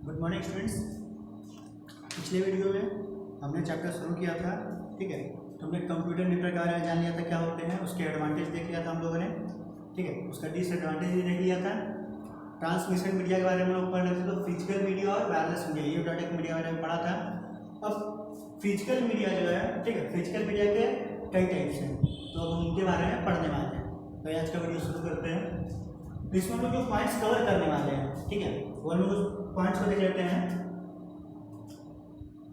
Good morning students. पिछले video में हमने चैप्टर शुरू किया था, ठीक है। तो हमने कंप्यूटर नेटवर्क के बारे में जान लिया था क्या होते हैं, उसके एडवांटेज देख लिया था हम लोगों ने, ठीक है। उसका डिसएडवांटेज भी देख लिया था। ट्रांसमिशन मीडिया के बारे में हम लोग पढ़ रहे थे, तो फिजिकल मीडिया और वायरलेस मीडिया, ये डाटा मीडिया के बारे में पढ़ा था। अब फिजिकल मीडिया जो है, ठीक है, फिजिकल मीडिया के कई टाइप्स हैं, तो अब हम उनके बारे में पढ़ने वाले हैं। तो आज का वीडियो शुरू करते हैं। तो इसमें हम लोग जो पॉइंट्स कवर करने वाले हैं, ठीक है, वो हम लोग पॉइंट्स को देख लेते हैं,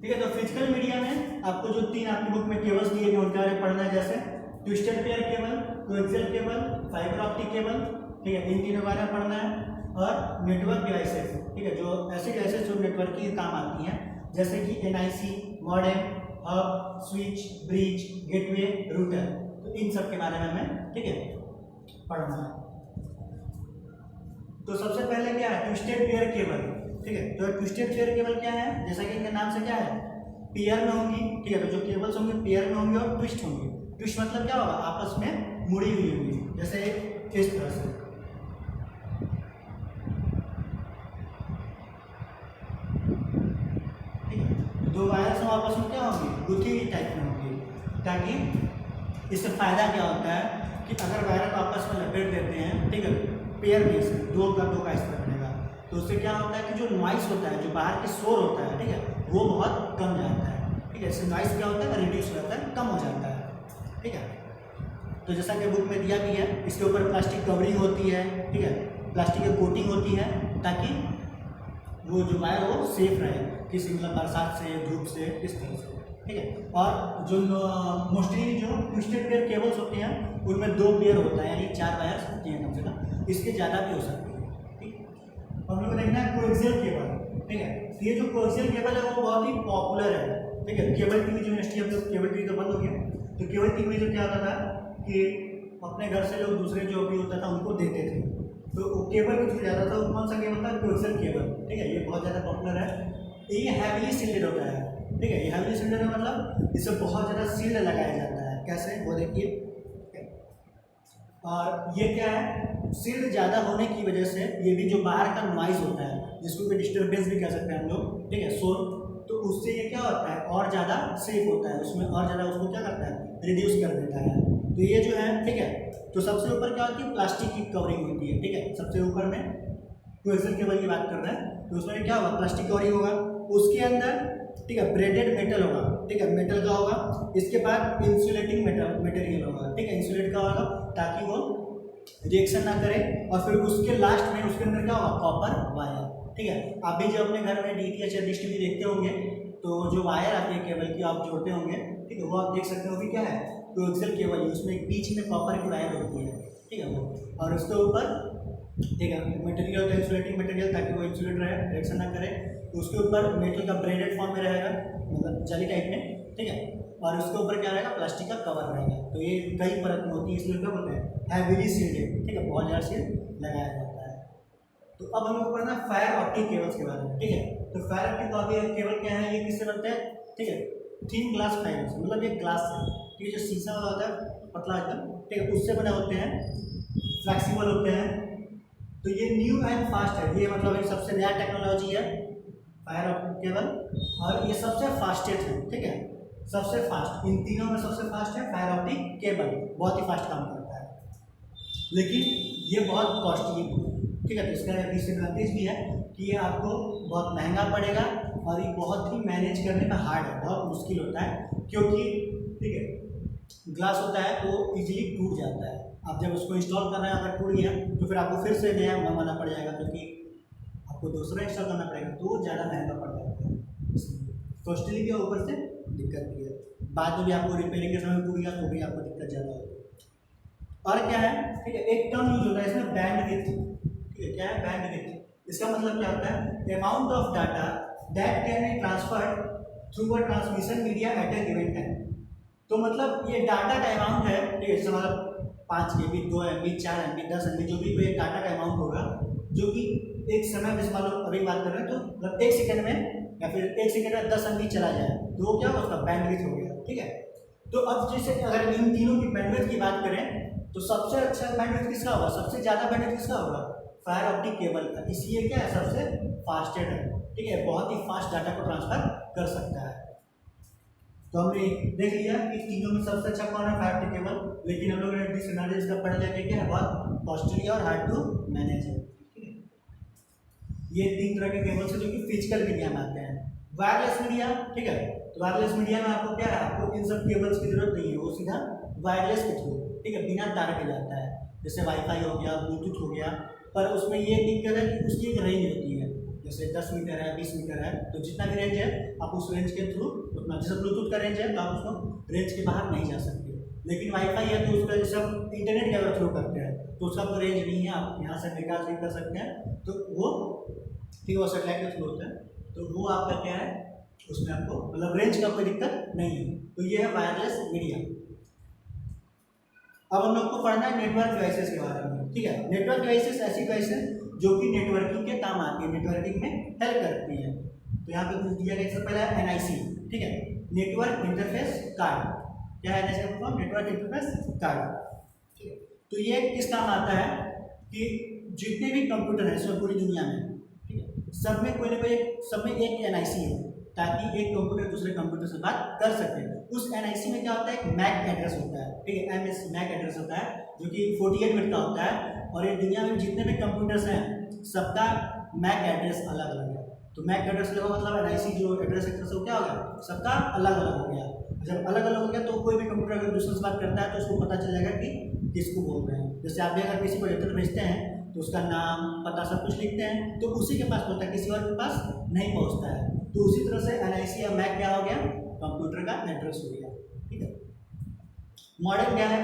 ठीक है। तो फिजिकल मीडिया में आपको जो तीन आपकी बुक में केबल्स दिए गए उनके बारे में पढ़ना है, जैसे twisted pair cable, coaxial cable, fibre optic cable, ठीक है, इन तीनों के बारे में पढ़ना है। और नेटवर्क डिवाइसेस, ठीक है, जो ऐसे डिवाइसेस जो नेटवर्क के काम आती हैं, जैसे कि NIC, modem, hub, switch, bridge, gateway, router, तो इन सब के बारे में हमें, ठीक है, पढ़ना है। तो सबसे पहले क्या है, ट्विस्टेड पेयर केबल, ठीक है। तो ट्विस्टेड पेयर केबल क्या है, जैसा कि इनके नाम से क्या है, पेयर में होंगी, ठीक है। तो जो केबल्स होंगे पेयर में होंगे और ट्विस्ट होंगे। ट्विस्ट मतलब क्या होगा, आपस में मुड़ी हुई होंगी, जैसे इस तरह से, ठीक है। दो वायर्स आपस में क्या होंगी, गुथी हुई टाइप में होंगी, ताकि इससे फायदा क्या होता है कि अगर वायर को आपस में लपेट देते हैं, ठीक है, पेयर में से दो का इस तरह बनेगा, तो उससे क्या होता है कि जो नॉइस होता है, जो बाहर के शोर होता है, ठीक है, वो बहुत कम जाता है, ठीक है। इससे नॉइस क्या होता है, रिड्यूस हो जाता है, कम हो जाता है, ठीक है। तो जैसा कि बुक में दिया भी है, इसके ऊपर प्लास्टिक कवरिंग होती है, ठीक है, प्लास्टिक की कोटिंग होती है, ताकि वो जो वायर हो सेफ रहे किसी मतलब बरसात से, धूप से, इस तरह से, ठीक है। और जो मोस्टली जो ट्विस्टेड पेयर केबल्स होती हैं उनमें दो पेयर होता है, यानी चार वायर्स होती हैं कम से कम, इसके ज़्यादा भी हो सकती है, ठीक। हम लोग को देखना है कोएक्सियल केबल, ठीक है। तो ये जो कोएक्सियल केबल है वो बहुत ही पॉपुलर है, ठीक है। केबल टीवी जो इंडस्ट्री अब तो केबल टीवी तो बंद हो गया, तो केबल टीवी जो क्या होता था कि अपने घर से लोग दूसरे जो भी होता था उनको देते थे, तो केबल जो ज़्यादा था वो कौन सा केबल था, कोएक्सियल केबल, ठीक है। ये बहुत ज़्यादा पॉपुलर है। ये हैवीली सील्ड होता है, ठीक है। ये हैवीली सील्ड है मतलब इससे बहुत ज़्यादा सील्ड लगाया जाता है, कैसे वो देखिए। और ये क्या है, सील्ड ज़्यादा होने की वजह से ये भी जो बाहर का नॉइज़ होता है, जिसको भी डिस्टर्बेंस भी कह सकते हैं हम लोग, ठीक है, शोर, तो उससे ये क्या होता है और ज़्यादा सेफ होता है, उसमें और ज़्यादा उसको क्या करता है, रिड्यूस कर देता है। तो ये जो है, ठीक है, तो सबसे ऊपर क्या होती है, प्लास्टिक की कवरिंग होती है, ठीक है। सबसे ऊपर में कोएक्सियल केबल की बात कर रहे हैं, तो उसमें क्या होगा, प्लास्टिक कवरिंग होगा, उसके अंदर, ठीक है, ब्रेडेड मेटल होगा, ठीक है, मेटल का होगा। इसके बाद इंसुलेटिंग मटेरियल होगा, ठीक है, इंसुलेट का होगा ताकि वो रिएक्शन ना करे। और फिर उसके लास्ट में उसके अंदर क्या होगा, कॉपर वायर, ठीक है। आप भी जो अपने घर में डीटीएच या डिश टीवी देखते होंगे, तो जो वायर आती है केबल की आप जोड़ते होंगे, ठीक है, वो आप देख सकते हो कि क्या है, कोएक्सियल केबल है, उसमें बीच में कॉपर की वायर होती है, ठीक है, वो, और उसके ऊपर, ठीक है, मटेरियल होता है इंसुलेटिंग मटेरियल, ताकि वो इंसुलेट रहे, रिएक्शन ना करे। तो उसके ऊपर मेटल का ब्रेडेड फॉर्म में रहेगा, मतलब जाली टाइप में, ठीक है, और उसके ऊपर क्या रहेगा, प्लास्टिक का कवर रहेगा। तो ये कई परत में होती है, इसलिए क्या बोलते हैं, हैवीली सील्डेड, ठीक है, बहुत ज़्यादा सील्ड लगाया जाता है। तो अब हम लोग पढ़ना फायर ऑप्टिक केबल्स के बारे में, ठीक है। तो फायर ऑप्टिक केबल क्या है, ये किससे बनते हैं, ठीक है, थिन ग्लास फाइबर, मतलब ये ग्लास है, ठीक है, जो शीशा वाला होता है पतला एकदम, ठीक है, उससे बने होते हैं, फ्लेक्सिबल होते हैं। तो ये न्यू एंड फास्ट है, ये मतलब एक सबसे नया टेक्नोलॉजी है फायर ऑप्टिक केबल, और ये सबसे फास्टेस्ट है, ठीक है, सबसे फास्ट, इन तीनों में सबसे फास्ट है फायर ऑप्टिक केबल, बहुत ही फास्ट काम करता है, लेकिन ये बहुत कॉस्टली है, ठीक है। तो इसका डिसएडवांटेज भी है कि ये आपको बहुत महंगा पड़ेगा, और ये बहुत ही मैनेज करने में हार्ड है, बहुत मुश्किल होता है, क्योंकि, ठीक है, ग्लास होता है तो इजीली टूट जाता है। आप जब उसको इंस्टॉल कर रहे हैं, अगर टूट गया तो फिर आपको फिर से नया मंगाना पड़ेगा, क्योंकि आपको दूसरा इंस्टॉल करना पड़ेगा, तो वो ज़्यादा महंगा पड़ जाता है, इसलिए कॉस्टली के ऊपर से दिक्कत भी है। बाद में भी आपको रिपेयरिंग के समय टूट गया तो भी आपको दिक्कत ज़्यादा होगी। और क्या है, ठीक है, एक टर्म यूज होता है इसमें, बैंडविड्थ, ठीक है, क्या है, बैंडविड्थ। इसका मतलब क्या होता है, amount of data that can be transferred through a transmission media at A given time. तो मतलब ये डाटा का अमाउंट है, ठीक है, जैसे मतलब 5 KB, 2 MB, 4 MB, 10 MB, जो भी कोई डाटा का अमाउंट होगा, जो कि एक समय में, मान लो अभी बात कर रहे हैं, तो मतलब 1 सेकंड में या फिर 1 सेकंड में 10 MB चला जाए, तो वो क्या होगा, उसका बैंडविड्थ हो गया, ठीक है। तो अब जैसे अगर इन तीनों की बैंडविड्थ की बात करें, तो सबसे अच्छा बैंडविड्थ किसका होगा, सबसे ज़्यादा बैंडविड्थ किसका होगा, फाइबर ऑप्टिक केबल का, इसलिए क्या है सबसे फास्टेस्ट है, ठीक है, बहुत ही फास्ट डाटा को ट्रांसफर कर सकता है। तो हमने देख लिया कि तीनों में सबसे अच्छा कौन है, फाइबर ऑप्टिक केबल, लेकिन हम लोगों ने डिसएडवांटेज का पढ़ लिया कि क्या है, बहुत कॉस्टली और हार्ड टू मैनेज है। ठीक है, ये तीन तरह के केबल्स हैं जो कि फिजिकल मीडिया में आते हैं। वायरलेस मीडिया, ठीक है, तो वायरलेस मीडिया में आपको क्या है, आपको इन सब केबल्स की जरूरत नहीं है, वो सीधा वायरलेस के थ्रू, ठीक है, बिना तार के जाता है, जैसे वाईफाई हो गया, ब्लूटूथ हो गया। पर उसमें ये दिक्कत है कि उसकी एक रेंज होती है, जैसे 10 मीटर है, 20 मीटर है, तो जितना भी रेंज है आप उस रेंज के थ्रू उतना, जैसे ब्लूटूथ का रेंज है तो आप उसको रेंज के बाहर नहीं जा सकते। लेकिन वाईफाई है तो उसका सब इंटरनेट के अगर थ्रू करते हैं तो उसका कोई रेंज नहीं है, आप यहाँ से विकास भी कर सकते हैं, तो वो ठीक, वो सेटेलाइट के थ्रू होता है, तो वो आपका क्या है, उसमें आपको मतलब रेंज का कोई दिक्कत नहीं है। तो ये है वायरलेस मीडिया। अब हम लोग को पढ़ना है नेटवर्क डिवाइसेस के बारे में, ठीक है। नेटवर्क डिवाइसेस ऐसी डिवाइस है जो कि नेटवर्किंग के काम आती है, नेटवर्किंग में हेल्प करती है। तो यहाँ पे कुछ दिया गया, सबसे पहला है एनआईसी, ठीक है, नेटवर्क इंटरफेस कार्ड। क्या है जैसे नेटवर्क इंटरफेस कार्ड, ठीक है। तो ये किस काम आता है कि जितने भी कंप्यूटर हैं इसमें पूरी दुनिया में, ठीक है, सब में कोई ना कोई, सब में एक एनआईसी है, ताकि एक कंप्यूटर दूसरे कंप्यूटर से बात कर सके। उस एनआईसी में क्या होता है, एक मैक एड्रेस होता है, ठीक है, एमएस मैक एड्रेस होता है, जो कि 48 बिट का होता है। और ये दुनिया में जितने भी कंप्यूटर्स हैं सबका मैक एड्रेस अलग अलग है। तो मैक एड्रेस का मतलब एनआईसी जो एड्रेस है वो क्या हो गया, सबका अलग अलग हो गया। जब अलग अलग हो गया तो कोई भी कंप्यूटर अगर दूसरे से बात करता है तो उसको पता चल जाएगा कि किसको बोल रहे हैं। जैसे आप भी अगर किसी को लेटर भेजते हैं तो उसका नाम पता सब कुछ लिखते हैं, तो उसी के पास पहुंचता है, किसी और के पास नहीं पहुंचता है। तो उसी तरह से एनआईसी या मैक क्या हो गया, कंप्यूटर का एड्रेस हो गया, ठीक है। मॉडेम क्या है,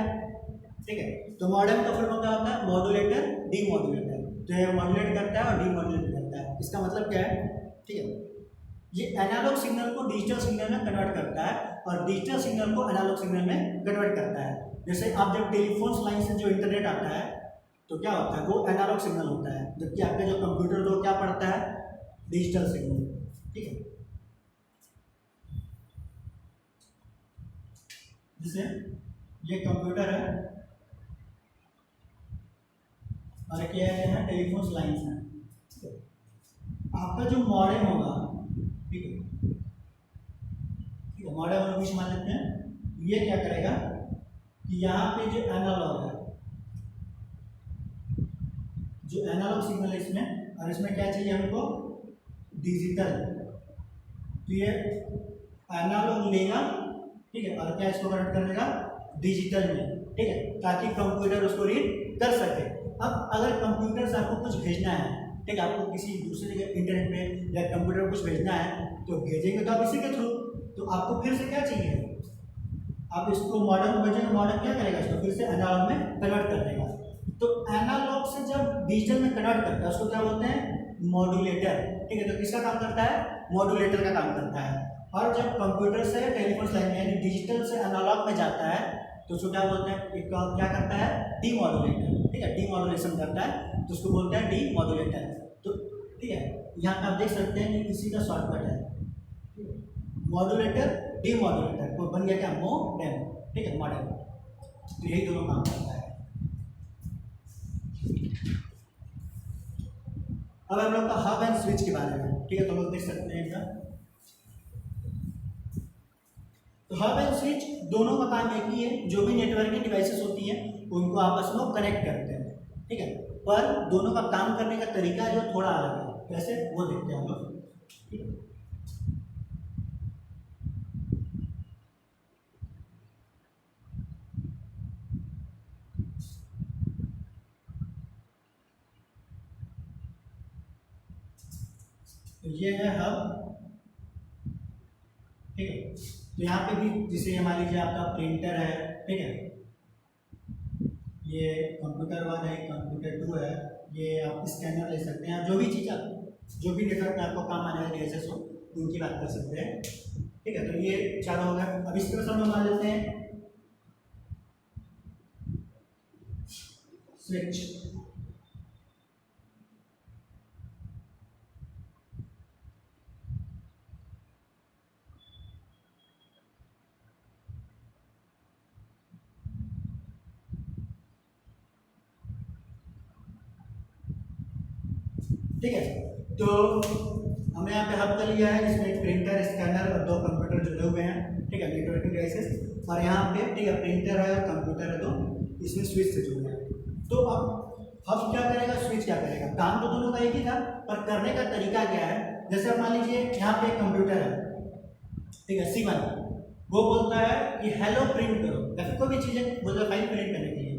ठीक है, तो मॉडेम का फुल फॉर्म क्या होता है, मॉड्यूलेटर डीमॉड्यूलेटर। तो ये मॉड्यूलेट करता है और डीमॉड्यूलेट करता है। इसका मतलब क्या है, ठीक है, ये एनालॉग सिग्नल को डिजिटल सिग्नल में कन्वर्ट करता है और डिजिटल सिग्नल को एनालॉग सिग्नल में कन्वर्ट करता है। जैसे आप जब टेलीफोन लाइन से जो इंटरनेट आता है तो क्या होता है, वो एनालॉग सिग्नल होता है, जबकि आपका जो कंप्यूटर तो क्या पढ़ता है, डिजिटल सिग्नल, ठीक है। जैसे ये कंप्यूटर है और क्या है, टेलीफोन लाइन्स हैं। आपका जो मॉडेम होगा, ठीक है, ठीक है, मॉडेम हम बीच मान लेते हैं। ये क्या करेगा कि यहाँ पे जो एनालॉग है, जो एनालॉग सिग्नल है इसमें, और इसमें क्या चाहिए हमको, डिजिटल। तो ये एनालॉग लेगा, ठीक है, और क्या इसको कन्वर्ट कर देगा डिजिटल में, ठीक है, ताकि कंप्यूटर उसको रीड कर सके। अब अगर कंप्यूटर से आपको कुछ भेजना है, ठीक है, आपको किसी दूसरे जगह इंटरनेट पे या कंप्यूटर पर कुछ भेजना है तो भेजेंगे तो आप इसी के थ्रू, तो आपको फिर से क्या चाहिए, आप इसको मॉडर्न भेजेंगे, मॉडर्न क्या करेगा, इसको फिर से एनालॉग में कन्वर्ट कर देगा। तो एनालॉग से जब डिजिटल में कन्वर्ट करता है उसको क्या बोलते हैं, मॉड्यूलेटर, ठीक है। तो किसका काम करता है, मॉड्यूलेटर का काम करता है। और जब कंप्यूटर से टेलीफोन लाइन यानी डिजिटल से एनालॉग में जाता है तो उसको क्या बोलते हैं, एक क्या करता है, डीमॉड्यूलेटर, ठीक है, डीमॉड्यूलेशन करता है, तो उसको बोलते हैं डीमॉड्यूलेटर। तो ठीक है, यहाँ पे आप देख सकते हैं कि इसी का शॉर्टकट है, मॉड्यूलेटर डीमॉड्यूलेटर, तो बन गया क्या, मोडेम, ठीक है, मॉडेम। तो यही दोनों काम करता है। अब हम लोग का हब एंड स्विच के बारे में, ठीक है, तो हम लोग देख सकते हैं इनका। तो हब एंड स्विच दोनों का काम एक ही है, जो भी नेटवर्किंग डिवाइसेस होती हैं उनको आपस में कनेक्ट करते हैं, ठीक है, पर दोनों का काम करने का तरीका जो थोड़ा अलग है, कैसे वो देखते हैं हम लोग, ठीक है। तो ये है हब, ठीक है। तो यहाँ पे भी जैसे मान लीजिए आपका प्रिंटर है, ठीक है, ये कंप्यूटर 1 है, कंप्यूटर 2 है, ये आप स्कैनर ले सकते हैं, जो भी चीज़ आप, जो भी नेटवर्क में आपको काम आने वाले डिवाइसेस हो उनकी बात कर सकते हैं, ठीक है। तो ये चालू हो गया। अब इसके बाद हम लोग मान लेते हैं स्विच, ठीक है। तो हमने यहाँ पे हब कर लिया है, इसमें एक प्रिंटर, स्कैनर और 2 कंप्यूटर जुड़े हुए हैं, ठीक है, नेटवर्किंग डिवाइसेस। और यहाँ पे ठीक है प्रिंटर है और कंप्यूटर है, तो इसमें स्विच से जुड़े हैं। तो अब हब क्या करेगा, स्विच क्या करेगा, काम तो दोनों का एक ही था, पर करने का तरीका क्या है। जैसे अब मान लीजिए यहाँ पे एक कंप्यूटर है, ठीक है, C1, वो बोलता है कि हेलो प्रिंट करो, या फिर कोई भी चीज़ें बोलता है फाइल प्रिंट करने के लिए।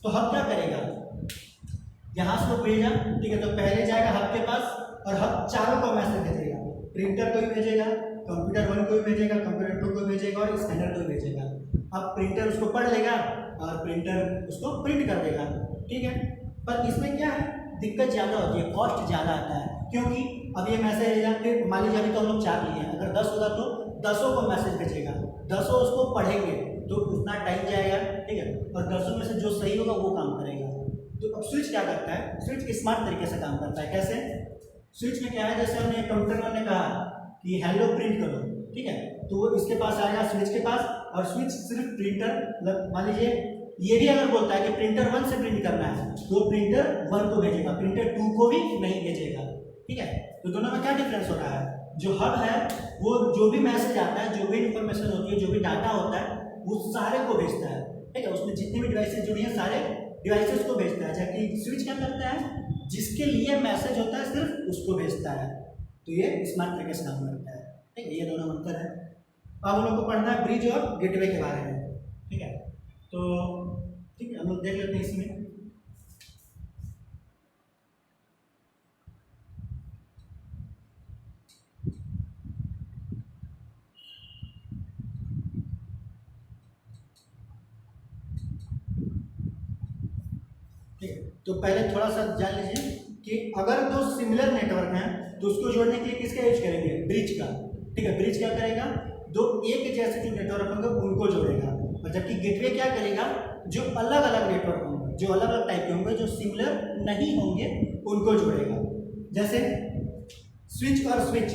तो हब क्या करेगा, यहाँ से वो भेजा, ठीक है, तो पहले जाएगा हब के पास और हब चारों को मैसेज भेजेगा, प्रिंटर को भी भेजेगा, कंप्यूटर 1 को भी भेजेगा, कंप्यूटर 2 को भी भेजेगा और स्कैनर को भी भेजेगा। अब प्रिंटर उसको पढ़ लेगा और प्रिंटर उसको प्रिंट कर देगा, ठीक है। पर इसमें क्या है, दिक्कत ज़्यादा होती है, कॉस्ट ज़्यादा आता है, क्योंकि अब ये मैसेज फिर मान लीजिए अभी तो हम लोग 4 लिए हैं, अगर 10 होगा तो 10 को मैसेज भेजेगा, 10 उसको पढ़ेंगे तो उतना टाइम जाएगा, ठीक है, और 10 में से जो सही होगा वो काम करेगा। तो अब स्विच क्या करता है, स्विच स्मार्ट तरीके से काम करता है। कैसे, स्विच में क्या है, जैसे हमने कंप्यूटर में कहा कि हेलो प्रिंट करो, ठीक है, तो वो इसके पास आएगा स्विच के पास, और स्विच सिर्फ प्रिंटर, मतलब मान लीजिए ये भी अगर बोलता है कि प्रिंटर 1 से प्रिंट करना है तो प्रिंटर 1 को भेजेगा, प्रिंटर 2 को भी नहीं भेजेगा, ठीक है। तो दोनों में क्या डिफरेंस हो रहा है, जो हब है वो जो भी मैसेज आता है, जो भी इंफॉर्मेशन होती है, जो भी डाटा होता है, वो सारे को भेजता है, ठीक है, उसमें जितनी भी डिवाइसेज जुड़ी हैं सारे डिवाइसेस को भेजता है। जबकि स्विच क्या करता है, जिसके लिए मैसेज होता है सिर्फ उसको भेजता है। तो ये स्मार्ट तरीके से काम करता है, ठीक है, ये दोनों अंतर है। अब हम लोग को पढ़ना है ब्रिज और गेटवे के बारे में, ठीक है। तो ठीक है, हम लोग देख लेते हैं इसमें। ठीक है, तो पहले थोड़ा सा जान लीजिए कि अगर 2 सिमिलर नेटवर्क हैं तो उसको जोड़ने के लिए किसका यूज करेंगे, ब्रिज का, ठीक है। ब्रिज क्या करेगा, 2 एक जैसे जो नेटवर्क होंगे उनको जोड़ेगा, और जबकि गेटवे क्या करेगा, जो अलग अलग नेटवर्क होंगे, जो अलग अलग टाइप के होंगे, जो सिमिलर नहीं होंगे उनको जोड़ेगा। जैसे स्विच और स्विच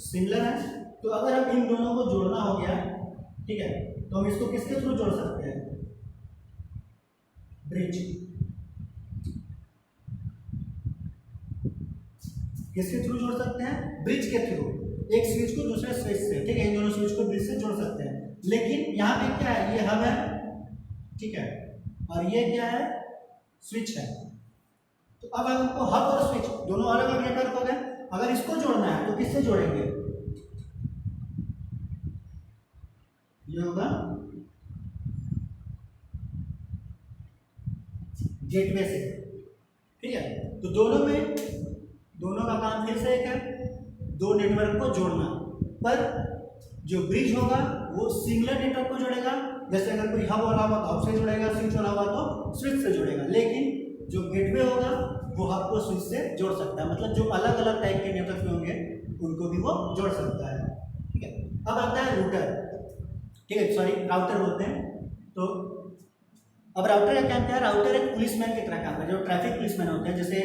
सिमिलर है, तो अगर अब इन दोनों को जोड़ना हो गया, ठीक है, तो हम इसको किसके थ्रू जोड़ सकते हैं, ब्रिज, किसके थ्रू जोड़ सकते हैं, ब्रिज के थ्रू, एक स्विच को दूसरे स्विच से, ठीक है, इन दोनों स्विच को ब्रिज से जोड़ सकते हैं। लेकिन यहाँ पे क्या है, ये हब है, ठीक है, और ये क्या है, स्विच है। तो अब हमको हब और स्विच दोनों अलग अलग नेटवर्क हो गए, अगर इसको जोड़ना है तो किससे जोड़ेंगे, ये होगा गेटवे से, ठीक है। तो दोनों का काम फिर से एक है, 2 नेटवर्क को जोड़ना, पर जो ब्रिज होगा वो सिंगलर नेटवर्क को जोड़ेगा। जैसे अगर कोई हब वाला हुआ तो हब से जुड़ेगा, स्विच वाला हुआ तो स्विच से जुड़ेगा। लेकिन जो गेटवे होगा वो हब को स्विच से जोड़ सकता है, मतलब जो अलग अलग टाइप के नेटवर्क होंगे उनको भी वो जोड़ सकता है, ठीक है। अब आता है रूटर, ठीक है, सॉरी राउटर बोलते हैं। तो अब राउटर का काम क्या है, राउटर एक पुलिसमैन की तरह काम है, जो ट्रैफिक पुलिसमैन होते हैं। जैसे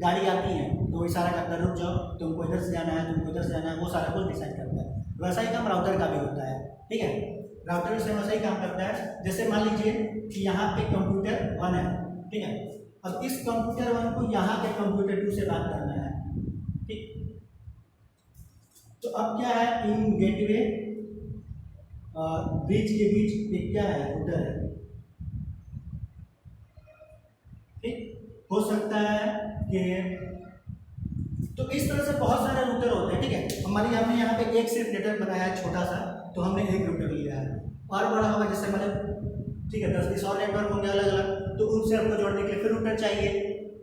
गाड़ी आती है तो वो इशारा करता है रुक जाओ, तुमको इधर से जाना है, तुमको इधर से जाना है, वो सारा कुछ डिसाइड करता है। वैसा ही काम राउटर का भी होता है, ठीक है। राउटर से वैसा ही काम करता है। जैसे मान लीजिए कि यहाँ पे कंप्यूटर 1 है, ठीक है, अब इस कंप्यूटर 1 को यहाँ के कंप्यूटर 2 से बात करना है, ठीक। तो अब क्या है, इन गेटवे ब्रिज के बीच एक क्या है, रूटर है, ठीक। हो सकता है कि तो इस तरह से बहुत सारे रूटर होते हैं, ठीक है। हमारी हमने यहाँ पे एक सिर्फ नेटवर्क बनाया है छोटा सा, तो हमने एक रूटर लिया है। और बड़ा होगा जैसे मतलब ठीक है 10-20 और नेटवर्क होंगे अलग अलग, तो उनसे आपको जोड़ने के लिए फिर रूटर चाहिए।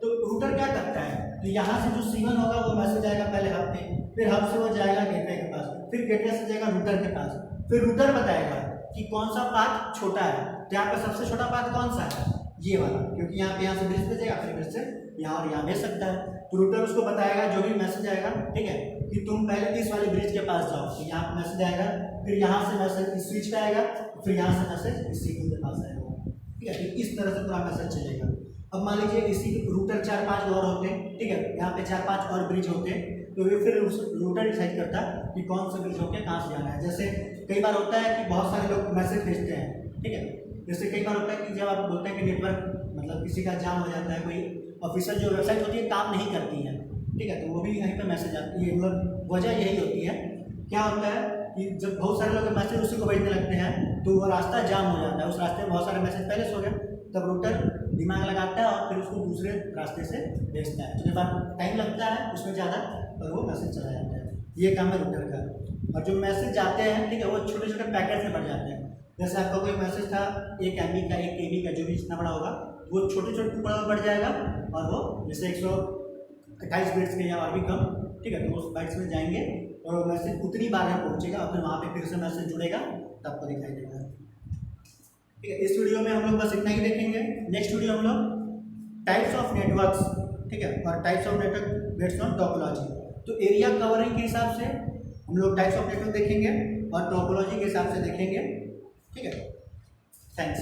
तो रूटर क्या करता है, तो यहाँ से जो C1 होगा वो मैसेज आएगा पहले हब पे, फिर हब से वो जाएगा गेटवे के पास, फिर गेटवे से जाएगा रूटर के पास, फिर रूटर बताएगा कि कौन सा पाथ छोटा है। तो यहाँ पे सबसे छोटा पाथ कौन सा है, ये वाला, क्योंकि यहाँ से ब्रिज भेजेगा, फिर ब्रिज से यहाँ और यहाँ भेज सकता है। तो रूटर उसको बताएगा जो भी मैसेज आएगा, ठीक है, कि तुम पहले इस वाले ब्रिज के पास जाओ, तो यहाँ पे मैसेज आएगा, फिर यहाँ से मैसेज इस स्विच पे आएगा, फिर यहाँ से मैसेज इस C2 के पास आएगा, ठीक है। तो इस तरह से पूरा मैसेज चलेगा। अब मान लीजिए इसी रूटर 4-5 और होते, ठीक है, यहाँ पे 4-5 और ब्रिज होते, तो ये फिर रूटर डिसाइड करता है कि कौन सा ब्रिज होकर कहाँ से जाना है। जैसे कई बार होता है कि बहुत सारे लोग मैसेज भेजते हैं, ठीक है। जैसे कई बार होता है कि जब आप बोलते हैं कि नेटवर्क मतलब किसी का जाम हो जाता है, कोई ऑफिशियल जो वेबसाइट होती है काम नहीं करती है, ठीक है, तो वो भी यहीं पे मैसेज आती है। मतलब वजह यही होती है, क्या होता है कि जब बहुत सारे लोग मैसेज उसी को भेजने लगते हैं तो वो रास्ता जाम हो जाता है, उस रास्ते में बहुत सारे मैसेज पहले से हो गए, तब रूटर दिमाग लगाता है और फिर उसको दूसरे रास्ते से भेजता है, तो जब टाइम लगता है उसमें ज़्यादा और वो मैसेज चला जाता है। ये काम है रूटर का। और जो मैसेज जाते हैं, ठीक है, वो छोटे छोटे पैकेट में बढ़ जाते हैं। जैसे आपका कोई मैसेज था 1 MB का, 1 KB का, जो भी जितना बड़ा होगा वो छोटे छोटे टुकड़ों में बढ़ जाएगा, और वो जैसे 128 बिट्स के या और भी कम, ठीक है, तो उस बाइट्स में जाएंगे और वो मैसेज उतनी बार में पहुंचेगा और फिर वहाँ पे फिर से मैसेज जुड़ेगा, तब आपको दिखाई देगा। ठीक है, इस वीडियो में हम लोग बस इतना ही देखेंगे। नेक्स्ट वीडियो हम लोग टाइप्स ऑफ नेटवर्क्स, ठीक है, और types of network based on topology. तो एरिया कवरिंग के हिसाब से हम लोग टाइप्स ऑफ नेटवर्क देखेंगे और टोपोलॉजी के हिसाब से देखेंगे। ठीक है, थैंक्स।